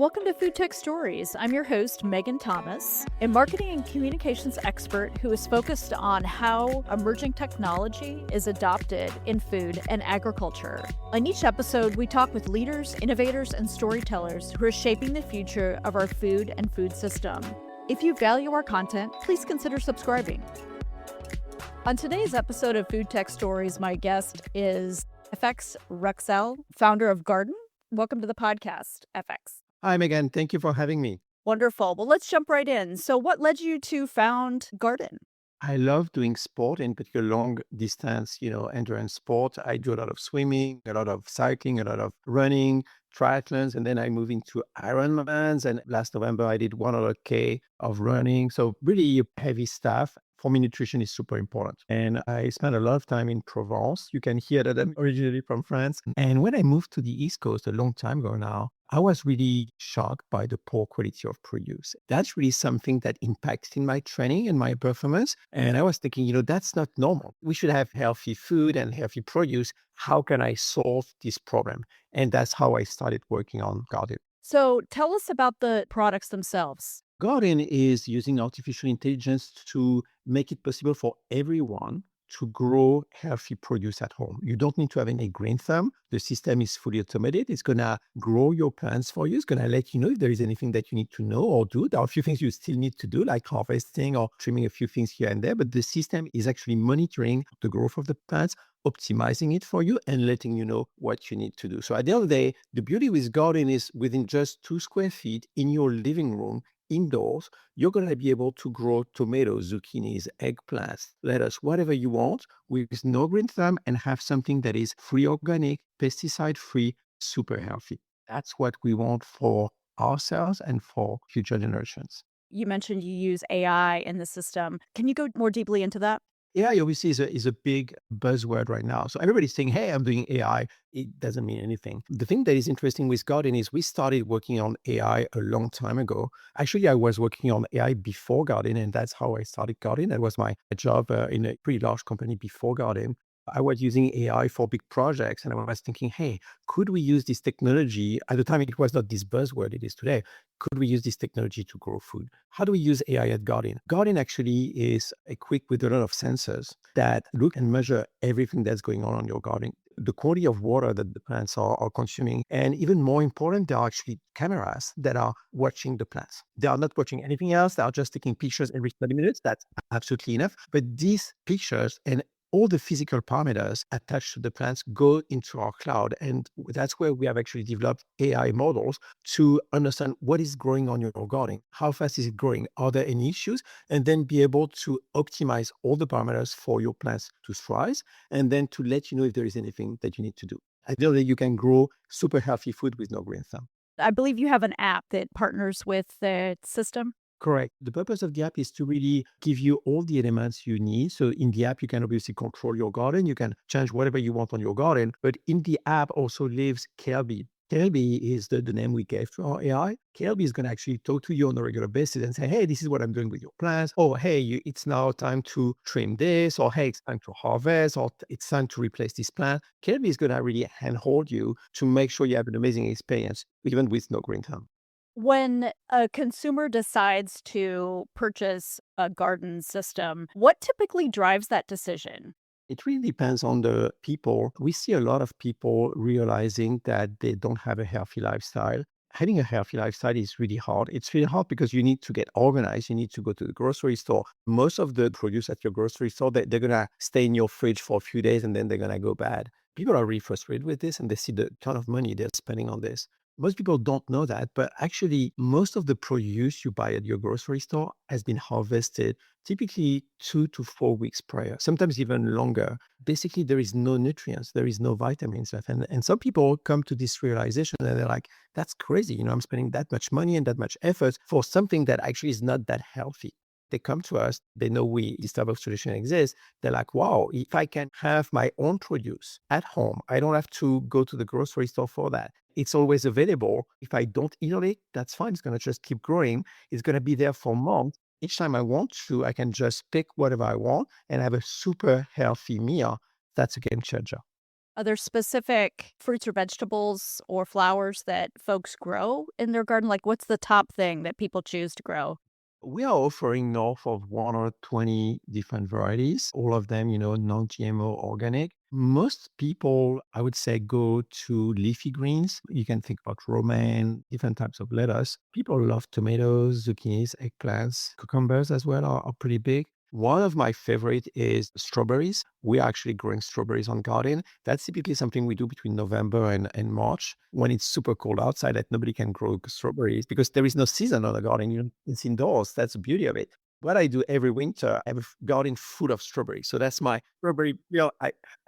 Welcome to FoodTech Stories. I'm your host, Megan Thomas, a marketing and communications expert who is focused on how emerging technology is adopted in food and agriculture. On each episode, we talk with leaders, innovators, and storytellers who are shaping the future of our food and food system. If you value our content, please consider subscribing. On today's episode of FoodTech Stories, my guest is FX Ruxel, founder of Gardyn. Welcome to the podcast, FX. Hi, Megan. Thank you for having me. Wonderful. Well, let's jump right in. So what led you to found Gardyn? I love doing sport, in particular long distance, endurance sport. I do a lot of swimming, a lot of cycling, a lot of running, triathlons, and then I moved into Ironmans. And last November, I did 100K of running. So really heavy stuff. For me, nutrition is super important. And I spent a lot of time in Provence. You can hear that I'm originally from France. And when I moved to the East Coast a long time ago now, I was really shocked by the poor quality of produce. That's really something that impacts in my training and my performance. And I was thinking, that's not normal. We should have healthy food and healthy produce. How can I solve this problem? And that's how I started working on Gardyn. So tell us about the products themselves. Gardyn is using artificial intelligence to make it possible for everyone to grow healthy produce at home. You don't need to have any green thumb. The system is fully automated. It's going to grow your plants for you. It's going to let you know if there is anything that you need to know or do. There are a few things you still need to do, like harvesting or trimming a few things here and there. But the system is actually monitoring the growth of the plants, optimizing it for you, and letting you know what you need to do. So at the end of the day, the beauty with Gardyn is within just 2 square feet in your living room, indoors, you're going to be able to grow tomatoes, zucchinis, eggplants, lettuce, whatever you want with no green thumb and have something that is free organic, pesticide free, super healthy. That's what we want for ourselves and for future generations. You mentioned you use AI in the system. Can you go more deeply into that? AI obviously is a big buzzword right now. So everybody's saying, hey, I'm doing AI. It doesn't mean anything. The thing that is interesting with Gardyn is we started working on AI a long time ago. Actually, I was working on AI before Gardyn, and that's how I started Gardyn. That was my job in a pretty large company before Gardyn. I was using AI for big projects, and I was thinking, hey, could we use this technology? At the time, it was not this buzzword it is today. Could we use this technology to grow food? How do we use AI at Gardyn? Gardyn actually is equipped with a lot of sensors that look and measure everything that's going on your garden. The quality of water that the plants are consuming. And even more important, there are actually cameras that are watching the plants. They are not watching anything else. They are just taking pictures every 30 minutes. That's absolutely enough. But these pictures and all the physical parameters attached to the plants go into our cloud. And that's where we have actually developed AI models to understand what is growing on your garden. How fast is it growing? Are there any issues? And then be able to optimize all the parameters for your plants to thrive, and then to let you know if there is anything that you need to do. Ideally, you can grow super healthy food with no green thumb. I believe you have an app that partners with the system. Correct. The purpose of the app is to really give you all the elements you need. So in the app, you can obviously control your garden. You can change whatever you want on your garden. But in the app also lives Kelby. Kelby is the name we gave to our AI. Kelby is going to actually talk to you on a regular basis and say, hey, this is what I'm doing with your plants. Or, hey, it's now time to trim this. Or, hey, it's time to harvest. Or, it's time to replace this plant. Kelby is going to really handhold you to make sure you have an amazing experience, even with no green thumb. When a consumer decides to purchase a Gardyn system, what typically drives that decision? It really depends on the people. We see a lot of people realizing that they don't have a healthy lifestyle. Having a healthy lifestyle is really hard. It's really hard because you need to get organized. You need to go to the grocery store. Most of the produce at your grocery store, they're going to stay in your fridge for a few days and then they're going to go bad. People are really frustrated with this and they see the ton of money they're spending on this. Most people don't know that, but actually, most of the produce you buy at your grocery store has been harvested typically 2 to 4 weeks prior, sometimes even longer. Basically, there is no nutrients, there is no vitamins left. And some people come to this realization and they're like, that's crazy. I'm spending that much money and that much effort for something that actually is not that healthy. They come to us, they know this type of solution exists. They're like, wow, if I can have my own produce at home, I don't have to go to the grocery store for that. It's always available. If I don't eat on it, that's fine. It's going to just keep growing. It's going to be there for months. Each time I want to, I can just pick whatever I want and have a super healthy meal. That's a game changer. Are there specific fruits or vegetables or flowers that folks grow in their garden? Like, what's the top thing that people choose to grow? We are offering north of 120 different varieties, all of them, non-GMO organic. Most people, I would say, go to leafy greens. You can think about romaine, different types of lettuce. People love tomatoes, zucchinis, eggplants, cucumbers as well are pretty big. One of my favorite is strawberries. We are actually growing strawberries on garden. That's typically something we do between November and March when it's super cold outside that nobody can grow strawberries because there is no season on the garden. It's indoors. That's the beauty of it. What I do every winter, I have a garden full of strawberries. So that's my strawberry meal.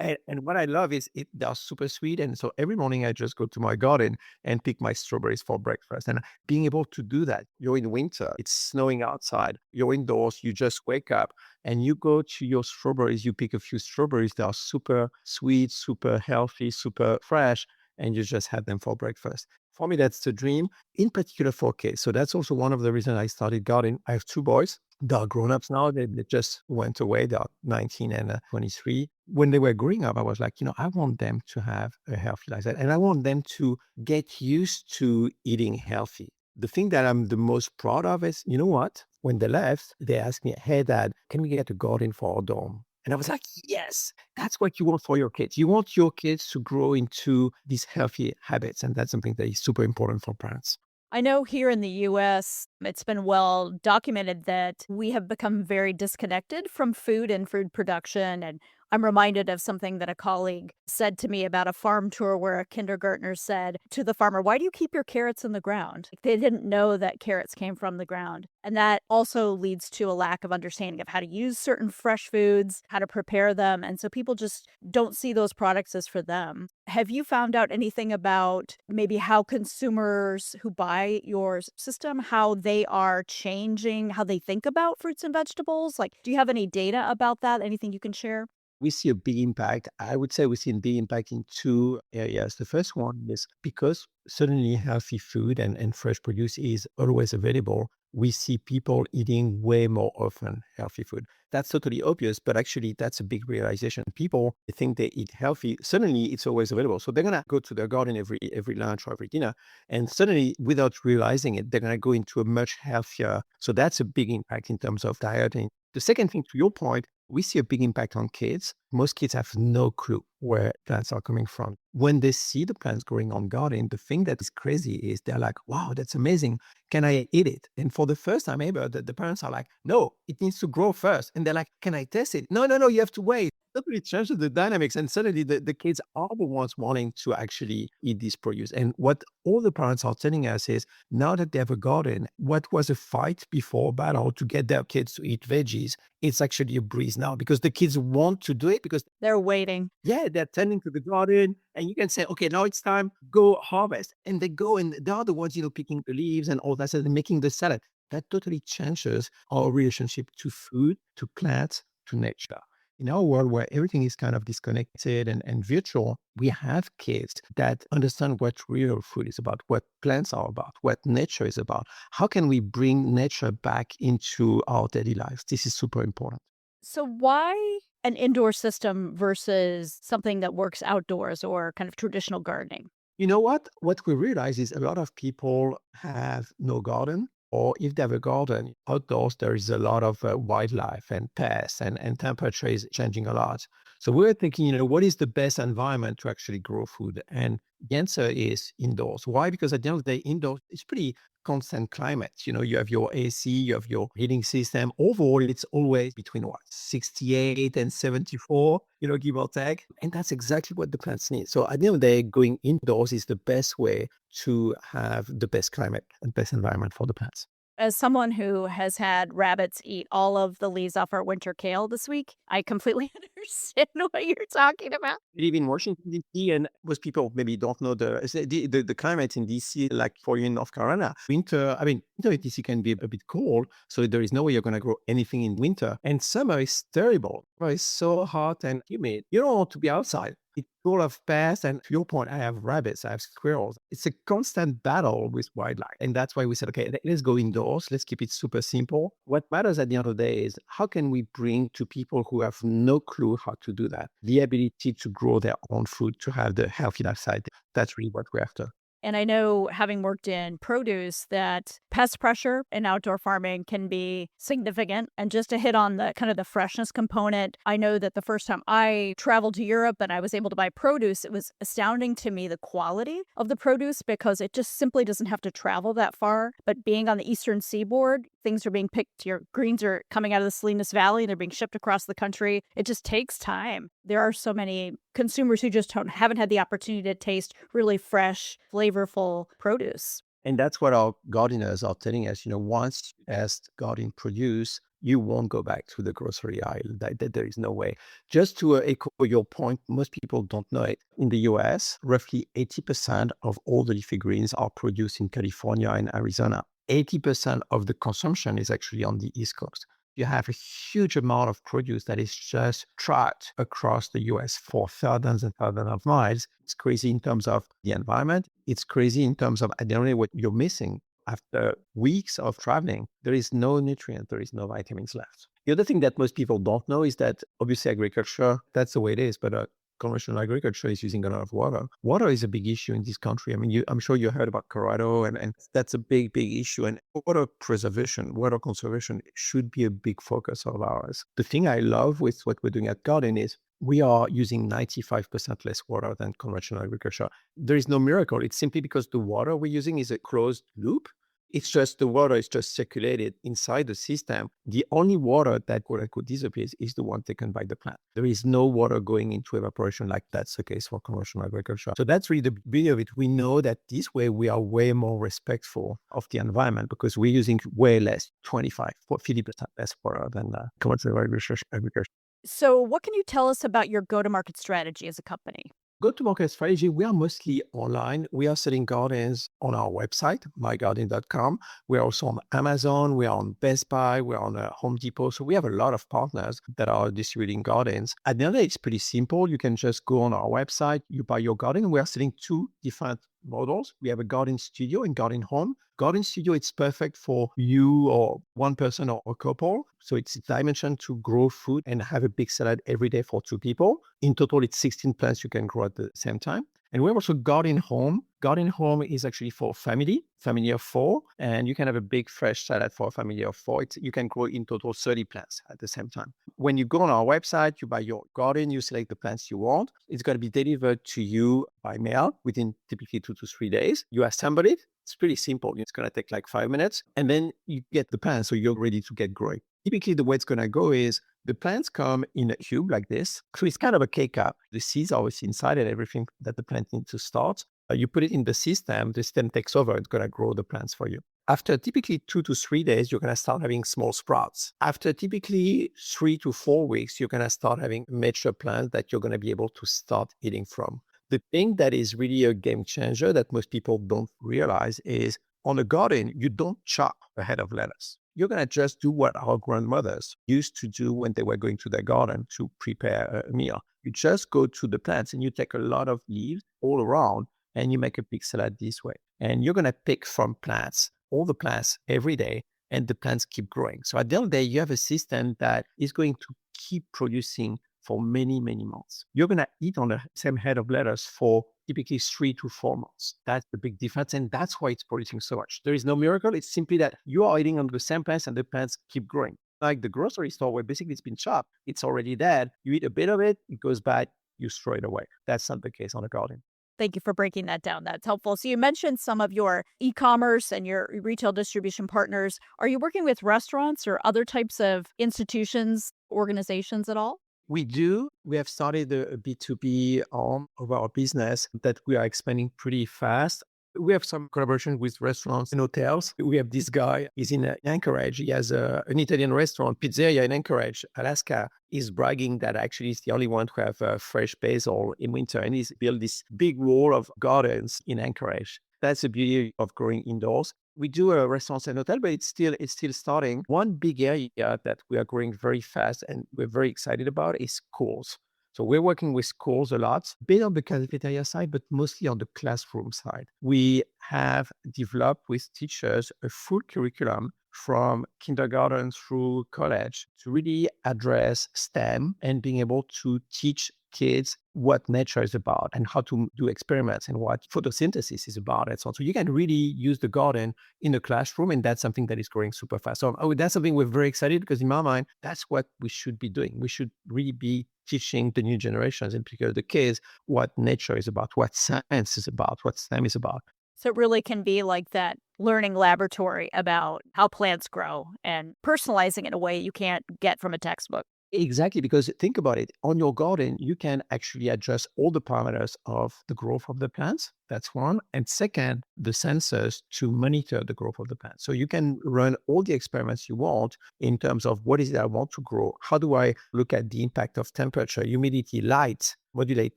And what I love is they're super sweet. And so every morning I just go to my garden and pick my strawberries for breakfast. And being able to do that, you're in winter, it's snowing outside, you're indoors, you just wake up and you go to your strawberries, you pick a few strawberries that are super sweet, super healthy, super fresh, and you just have them for breakfast. For me, that's the dream, in particular for kids. So that's also one of the reasons I started gardening. I have two boys. They're grown-ups now. They just went away. They're 19 and 23. When they were growing up, I was like, I want them to have a healthy lifestyle and I want them to get used to eating healthy. The thing that I'm the most proud of is, you know what? When they left, they asked me, hey, Dad, can we get a garden for our dorm? And I was like, yes, that's what you want for your kids. You want your kids to grow into these healthy habits. And that's something that is super important for parents. I know here in the US, it's been well documented that we have become very disconnected from food and food production. And I'm reminded of something that a colleague said to me about a farm tour where a kindergartner said to the farmer, "Why do you keep your carrots in the ground?" Like, they didn't know that carrots came from the ground. And that also leads to a lack of understanding of how to use certain fresh foods, how to prepare them. And so people just don't see those products as for them. Have you found out anything about maybe how consumers who buy your system, how they are changing, how they think about fruits and vegetables? Like, do you have any data about that? Anything you can share? We see a big impact. I would say we see a big impact in two areas. The first one is because suddenly healthy food and fresh produce is always available, we see people eating way more often healthy food. That's totally obvious, but actually that's a big realization. People think they eat healthy. Suddenly it's always available. So they're gonna go to their garden every lunch or every dinner. And suddenly, without realizing it, they're gonna go into a much healthier. So that's a big impact in terms of dieting. The second thing, to your point, we see a big impact on kids. Most kids have no clue where plants are coming from. When they see the plants growing on garden, the thing that is crazy is they're like, wow, that's amazing. Can I eat it? And for the first time ever, the parents are like, no, it needs to grow first. And they're like, can I test it? No, no, no, you have to wait. That really changes the dynamics. And suddenly the kids are the ones wanting to actually eat this produce. And what all the parents are telling us is now that they have a garden, what was a fight before battle to get their kids to eat veggies, it's actually a breeze now because the kids want to do it because They're waiting. yeah, they're tending to the garden and you can say, okay, now it's time, go harvest. And they go and they are the ones, picking the leaves and all that and making the salad. That totally changes our relationship to food, to plants, to nature. In our world where everything is kind of disconnected and virtual, we have kids that understand what real food is about, what plants are about, what nature is about. How can we bring nature back into our daily lives? This is super important. So, why an indoor system versus something that works outdoors or kind of traditional gardening? You know what? What we realize is a lot of people have no garden, or if they have a garden outdoors, there is a lot of wildlife and pests, and temperature is changing a lot. So we're thinking, what is the best environment to actually grow food? And the answer is indoors. Why? Because at the end of the day, indoors is pretty constant climate. You have your AC, you have your heating system. Overall, it's always between what, 68 and 74, give or take. And that's exactly what the plants need. So at the end of the day, going indoors is the best way to have the best climate and best environment for the plants. As someone who has had rabbits eat all of the leaves off our winter kale this week, I completely understand what you're talking about. I live in Washington, D.C., and most people maybe don't know the climate in D.C., like for you in North Carolina. Winter in D.C. can be a bit cold, so there is no way you're going to grow anything in winter. And summer is terrible. Well, it's so hot and humid. You don't want to be outside. It's full of pests. And to your point, I have rabbits, I have squirrels. It's a constant battle with wildlife. And that's why we said, okay, let's go indoors. Let's keep it super simple. What matters at the end of the day is how can we bring to people who have no clue how to do that, the ability to grow their own food, to have the healthy lifestyle. That's really what we're after. And I know, having worked in produce, that pest pressure in outdoor farming can be significant. And just to hit on the kind of the freshness component, I know that the first time I traveled to Europe and I was able to buy produce, it was astounding to me the quality of the produce, because it just simply doesn't have to travel that far. But being on the eastern seaboard, things are being picked, your greens are coming out of the Salinas Valley, they're being shipped across the country. It just takes time. There are so many consumers who just haven't had the opportunity to taste really fresh, flavorful produce. And that's what our gardeners are telling us. Once you test garden produce, you won't go back to the grocery aisle. There is no way. Just to echo your point, most people don't know it. In the US, roughly 80% of all the leafy greens are produced in California and Arizona. 80% of the consumption is actually on the East Coast. You have a huge amount of produce that is just tracked across the US for thousands and thousands of miles. It's crazy in terms of the environment. It's crazy in terms of, I don't know what you're missing. After weeks of traveling, there is no nutrient, there is no vitamins left. The other thing that most people don't know is that obviously agriculture, that's the way it is, but conventional agriculture is using a lot of water. Water is a big issue in this country. I mean, I'm sure you heard about Colorado, and that's a big, big issue. And water preservation, water conservation should be a big focus of ours. The thing I love with what we're doing at Gardyn is we are using 95% less water than conventional agriculture. There is no miracle. It's simply because the water we're using is a closed loop. It's just the water is just circulated inside the system. The only water that quote unquote disappears is the one taken by the plant. There is no water going into evaporation like that's the case for commercial agriculture. So that's really the beauty of it. We know that this way we are way more respectful of the environment because we're using way less, 25 or 50% less water than commercial agriculture. So, what can you tell us about your go to market strategy as a company? Go-to-market strategy, we are mostly online. We are selling gardens on our website, mygardyn.com. We're also on Amazon. We're on Best Buy. We're on Home Depot. So we have a lot of partners that are distributing gardens. At the end of the day, it's pretty simple. You can just go on our website, you buy your garden. We are selling two different models. We have a garden studio and garden home. Garden studio, it's perfect for you or one person or a couple. So it's dimensioned to grow food and have a big salad every day for two people. In total, it's 16 plants you can grow at the same time. And we have also garden home. Garden home is actually for family of four, and you can have a big fresh salad for a family of four. You can grow in total 30 plants at the same time. When you go on our website, you buy your garden, you select the plants you want. It's going to be delivered to you by mail within typically 2 to 3 days. You assemble it. It's pretty simple. It's going to take like 5 minutes, and then you get the plants, so you're ready to get growing. Typically, the way it's going to go is the plants come in a cube like this. So it's kind of a K-cup. The seeds are always inside and everything that the plant needs to start. You put it in the system takes over. It's going to grow the plants for you. After typically 2 to 3 days, you're going to start having small sprouts. After typically 3 to 4 weeks, you're going to start having mature plants that you're going to be able to start eating from. The thing that is really a game changer that most people don't realize is on a garden, you don't chop a head of lettuce. You're going to just do what our grandmothers used to do when they were going to their garden to prepare a meal. You just go to the plants and you take a lot of leaves all around and you make a big salad this way. And you're going to pick from plants, all the plants every day, and the plants keep growing. So at the end of the day, you have a system that is going to keep producing for many, many months. You're going to eat on the same head of lettuce for typically 3 to 4 months. That's the big difference. And that's why it's producing so much. There is no miracle. It's simply that you are eating on the same plants and the plants keep growing. Like the grocery store where basically it's been chopped, it's already dead. You eat a bit of it, it goes bad, you throw it away. That's not the case on a garden. Thank you for breaking that down. That's helpful. So, you mentioned some of your e commerce and your retail distribution partners. Are you working with restaurants or other types of institutions, organizations at all? We do. We have started a B2B arm of our business that we are expanding pretty fast. We have some collaboration with restaurants and hotels. We have this guy, he's in Anchorage. He has an Italian restaurant, pizzeria in Anchorage, Alaska. He's bragging that actually he's the only one to have fresh basil in winter. And he's built this big wall of gardens in Anchorage. That's the beauty of growing indoors. We do a restaurants and hotel, but it's still starting. One big area that we are growing very fast and we're very excited about is schools. So we're working with schools a lot, a bit on the cafeteria side, but mostly on the classroom side. We have developed with teachers a full curriculum from kindergarten through college to really address STEM and being able to teach kids what nature is about and how to do experiments and what photosynthesis is about and so on. So you can really use the garden in the classroom, and that's something that is growing super fast. So that's something we're very excited because in my mind, that's what we should be doing. We should really be teaching the new generations, in particular the kids, what nature is about, what science is about, what STEM is about. So it really can be like that learning laboratory about how plants grow and personalizing it in a way you can't get from a textbook. Exactly, because think about it. On your garden, you can actually adjust all the parameters of the growth of the plants. That's one. And second, the sensors to monitor the growth of the plant. So you can run all the experiments you want in terms of what is it I want to grow? How do I look at the impact of temperature, humidity, light, modulate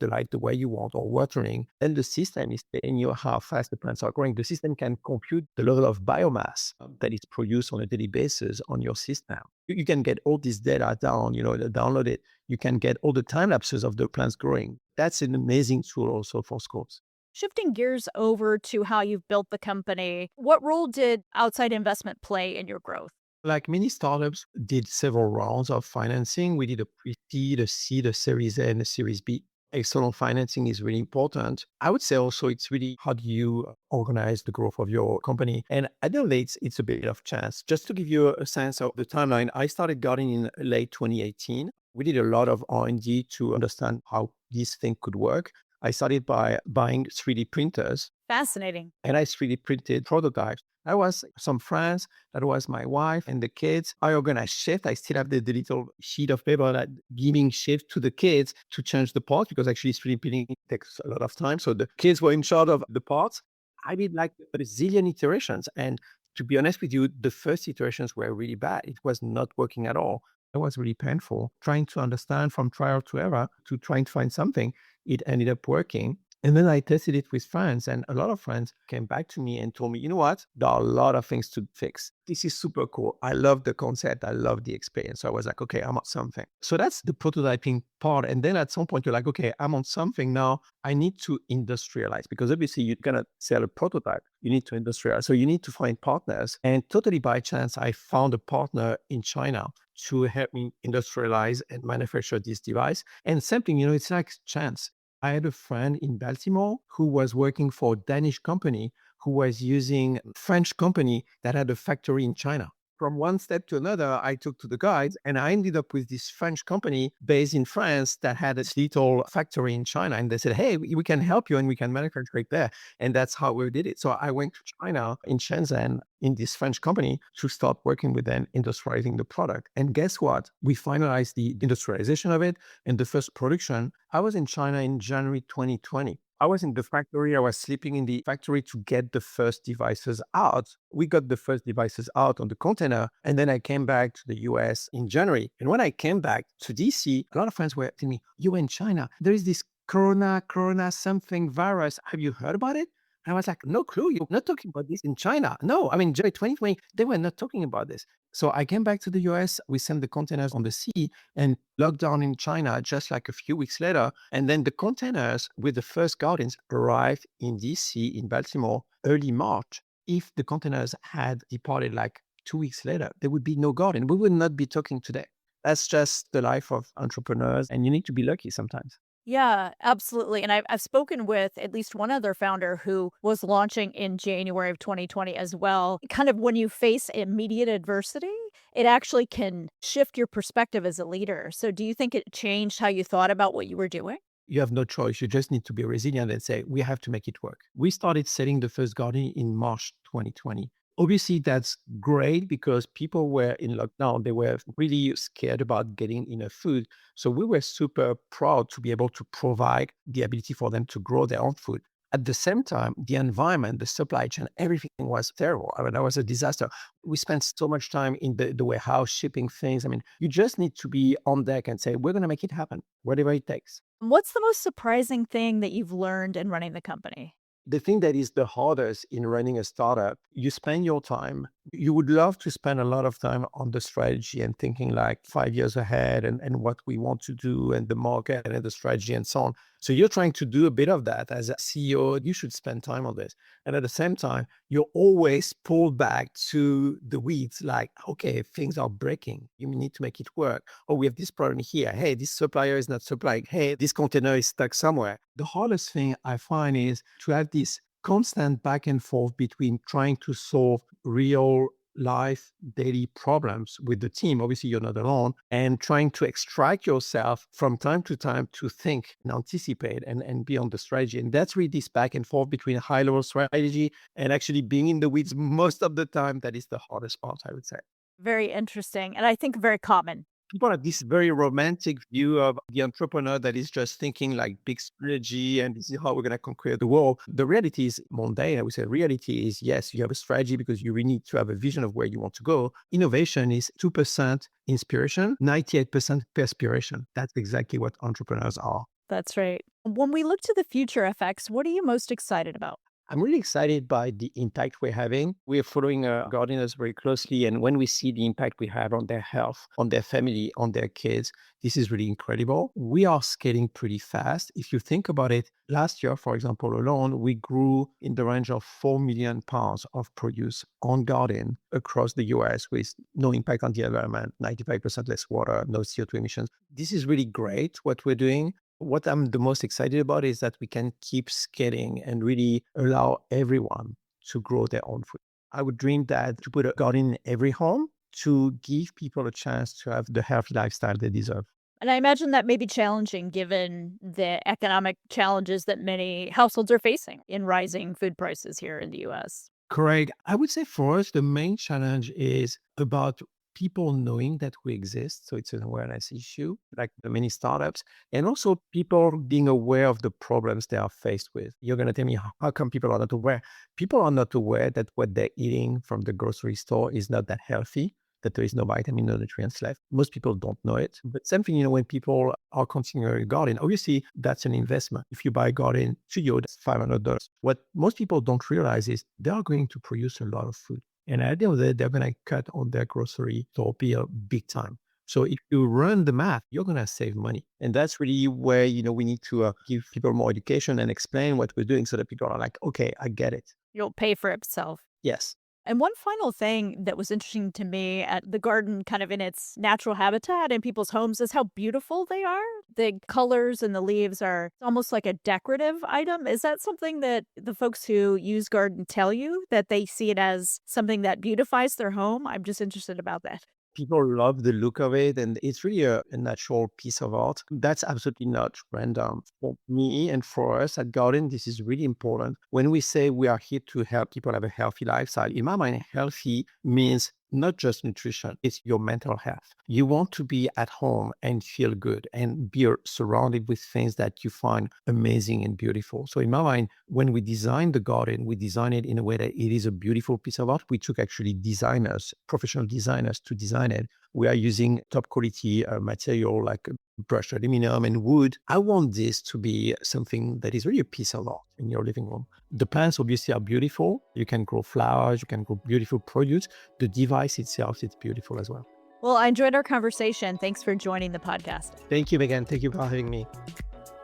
the light the way you want, or watering? Then the system is telling you how fast the plants are growing. The system can compute the level of biomass that is produced on a daily basis on your system. You can get all this data down, download it. You can get all the time lapses of the plants growing. That's an amazing tool also for schools. Shifting gears over to how you've built the company, what role did outside investment play in your growth? Like many startups did several rounds of financing. We did a pre-seed, a seed, a series A, and a series B. External financing is really important. I would say also it's really how do you organize the growth of your company? And I know that it's a bit of chance. Just to give you a sense of the timeline, I started Gardyn in late 2018. We did a lot of R&D to understand how this thing could work. I started by buying 3D printers Fascinating. and I 3D printed prototypes. I was some friends, that was my wife and the kids. I organized shift. I still have the little sheet of paper that giving shift to the kids to change the parts because actually 3D printing takes a lot of time. So the kids were in charge of the parts. I did like a zillion iterations. And to be honest with you, the first iterations were really bad. It was not working at all. It was really painful trying to understand from trial to error to trying to find something. It ended up working. And then I tested it with friends, and a lot of friends came back to me and told me, you know what? There are a lot of things to fix. This is super cool. I love the concept. I love the experience. So I was like, okay, I'm on something. So that's the prototyping part. And then at some point, you're like, okay, I'm on something now. I need to industrialize because obviously you're going to sell a prototype. You need to industrialize. So you need to find partners. And totally by chance, I found a partner in China to help me industrialize and manufacture this device. And something, it's like chance. I had a friend in Baltimore who was working for a Danish company who was using a French company that had a factory in China. From one step to another, I took to the guides and I ended up with this French company based in France that had a little factory in China. And they said, hey, we can help you and we can manufacture it there. And that's how we did it. So I went to China in Shenzhen in this French company to start working with them, industrializing the product. And guess what? We finalized the industrialization of it and the first production. I was in China in January 2020. I was in the factory. I was sleeping in the factory to get the first devices out. We got the first devices out on the container. And then I came back to the US in January. And when I came back to DC, a lot of friends were telling me, you were in China. There is this corona something virus. Have you heard about it? And I was like, no clue. You're not talking about this in China. No, I mean, January 2020, they were not talking about this. So I came back to the US. We sent the containers on the sea and lockdown in China just like a few weeks later. And then the containers with the first Guardians arrived in DC, in Baltimore, early March. If the containers had departed like 2 weeks later, there would be no Guardian. We would not be talking today. That's just the life of entrepreneurs. And you need to be lucky sometimes. Yeah, absolutely. And I've spoken with at least one other founder who was launching in January of 2020 as well. Kind of when you face immediate adversity, it actually can shift your perspective as a leader. So do you think it changed how you thought about what you were doing? You have no choice. You just need to be resilient and say, we have to make it work. We started selling the first Garden in March 2020. Obviously, that's great because people were in lockdown. They were really scared about getting enough food. So we were super proud to be able to provide the ability for them to grow their own food. At the same time, the environment, the supply chain, everything was terrible. I mean, that was a disaster. We spent so much time in the warehouse shipping things. I mean, you just need to be on deck and say, we're going to make it happen, whatever it takes. What's the most surprising thing that you've learned in running the company? The thing that is the hardest in running a startup, you spend your time. You would love to spend a lot of time on the strategy and thinking like 5 years ahead and what we want to do and the market and the strategy and so on. So you're trying to do a bit of that as a CEO. You should spend time on this. And at the same time, you're always pulled back to the weeds like, okay, things are breaking. You need to make it work. Oh, we have this problem here. Hey, this supplier is not supplying. Hey, this container is stuck somewhere. The hardest thing I find is to have this constant back and forth between trying to solve real life daily problems with the team. Obviously, you're not alone, and trying to extract yourself from time to time to think and anticipate and be on the strategy. And that's really this back and forth between high level strategy and actually being in the weeds most of the time. That is the hardest part, I would say. Very interesting. And I think very common. People have this very romantic view of the entrepreneur that is just thinking like big strategy and this is how we're going to conquer the world. The reality is mundane. I would say reality is, yes, you have a strategy because you really need to have a vision of where you want to go. Innovation is 2% inspiration, 98% perspiration. That's exactly what entrepreneurs are. That's right. When we look to the future effects, what are you most excited about? I'm really excited by the impact we're having. We're following gardeners very closely. And when we see the impact we have on their health, on their family, on their kids, this is really incredible. We are scaling pretty fast. If you think about it, last year, for example, alone, we grew in the range of 4 million pounds of produce on Gardyn across the US with no impact on the environment, 95% less water, no CO2 emissions. This is really great what we're doing. What I'm the most excited about is that we can keep scaling and really allow everyone to grow their own food. I would dream that to put a garden in every home to give people a chance to have the healthy lifestyle they deserve. And I imagine that may be challenging given the economic challenges that many households are facing in rising food prices here in the US. Correct. I would say for us, the main challenge is about people knowing that we exist. So it's an awareness issue, like the many startups, and also people being aware of the problems they are faced with. You're going to tell me, how come people are not aware? People are not aware that what they're eating from the grocery store is not that healthy, that there is no vitamin, no nutrients left. Most people don't know it. But same thing, when people are considering a garden, obviously that's an investment. If you buy a garden studio, that's $500. What most people don't realize is they are going to produce a lot of food. And at the end of the day, they're going to cut on their grocery store bill big time. So if you run the math, you're going to save money. And that's really where, we need to give people more education and explain what we're doing so that people are like, okay, I get it. You'll pay for itself. Yes. And one final thing that was interesting to me at the garden, kind of in its natural habitat in people's homes, is how beautiful they are. The colors and the leaves are almost like a decorative item. Is that something that the folks who use garden tell you, that they see it as something that beautifies their home? I'm just interested about that. People love the look of it, and it's really a natural piece of art. That's absolutely not random. For me and for us at Gardyn, this is really important. When we say we are here to help people have a healthy lifestyle, in my mind, healthy means not just nutrition, it's your mental health. You want to be at home and feel good and be surrounded with things that you find amazing and beautiful. So in my mind, when we designed the garden, we designed it in a way that it is a beautiful piece of art. We took actually designers, professional designers to design it. We are using top quality material like brushed aluminum and wood. I want this to be something that is really a piece of art in your living room. The plants obviously are beautiful. You can grow flowers, you can grow beautiful produce. The device itself is beautiful as well. Well, I enjoyed our conversation. Thanks for joining the podcast. Thank you, Megan. Thank you for having me.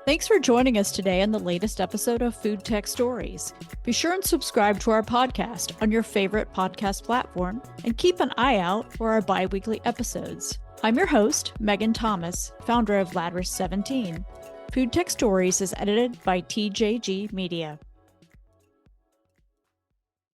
Thanks for joining us today on the latest episode of FoodTech Stories. Be sure and subscribe to our podcast on your favorite podcast platform and keep an eye out for our bi-weekly episodes. I'm your host, Megan Thomas, founder of Ladris 17. FoodTech Stories is edited by TJG Media.